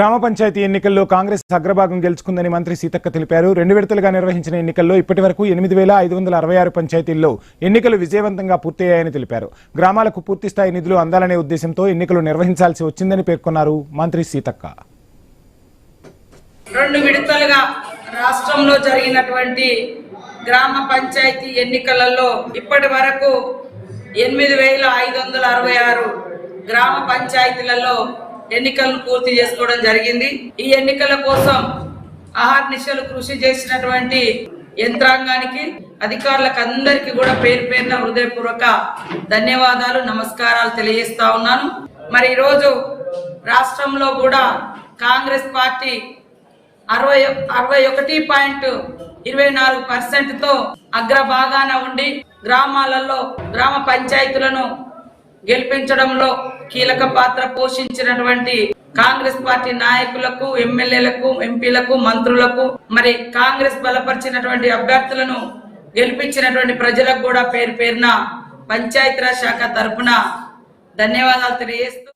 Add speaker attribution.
Speaker 1: గ్రామ పంచాయతీ ఎన్నికల్లో కాంగ్రెస్ అగ్రభాగం గెలుచుకుందని మంత్రి సీతక్క తెలిపారు. 2 విడతలుగా నిర్వహించిన ఎన్నికల్లో ఇప్పటివరకు 8566 పంచాయతీల్లో ఎన్నికలు విజయవంతంగా పూర్తయ్యాయని తెలిపారు. గ్రామాలకు పూర్తిస్థాయి నిధులు అందాలనే ఉద్దేశంతో ఎన్నికలు నిర్వహించాల్సి వచ్చిందని పేర్కొన్నారు మంత్రి సీతక్క.
Speaker 2: 2 విడతలుగా రాష్ట్రంలో జరిగినటువంటి గ్రామ పంచాయతీ ఎన్నికలలో ఇప్పటివరకు 8566 గ్రామ పంచాయతీలలో ఎన్నికలను పూర్తి చేసుకోవడం జరిగింది. ఈ ఎన్నికల కోసం అహర్నిశలు కృషి చేసినటువంటి యంత్రాంగానికి, అధికారులకు అందరికీ కూడా పేరు పేరున హృదయపూర్వక ధన్యవాదాలు, నమస్కారాలు తెలియజేస్తా ఉన్నాను. మరి ఈరోజు రాష్ట్రంలో కూడా కాంగ్రెస్ పార్టీ 61.24%తో అగ్రభాగాన ఉండి గ్రామాలలో గ్రామ పంచాయతీలను గెలిపించడంలో కీలక పాత్ర పోషించినటువంటి కాంగ్రెస్ పార్టీ నాయకులకు, ఎమ్మెల్యేలకు, ఎంపీలకు, మంత్రులకు, మరి కాంగ్రెస్ బలపరిచినటువంటి అభ్యర్థులను గెలిపించినటువంటి ప్రజలకు కూడా పేరు పేరున పంచాయతీరాజ్ శాఖ తరఫున ధన్యవాదాలు తెలియజేస్తూ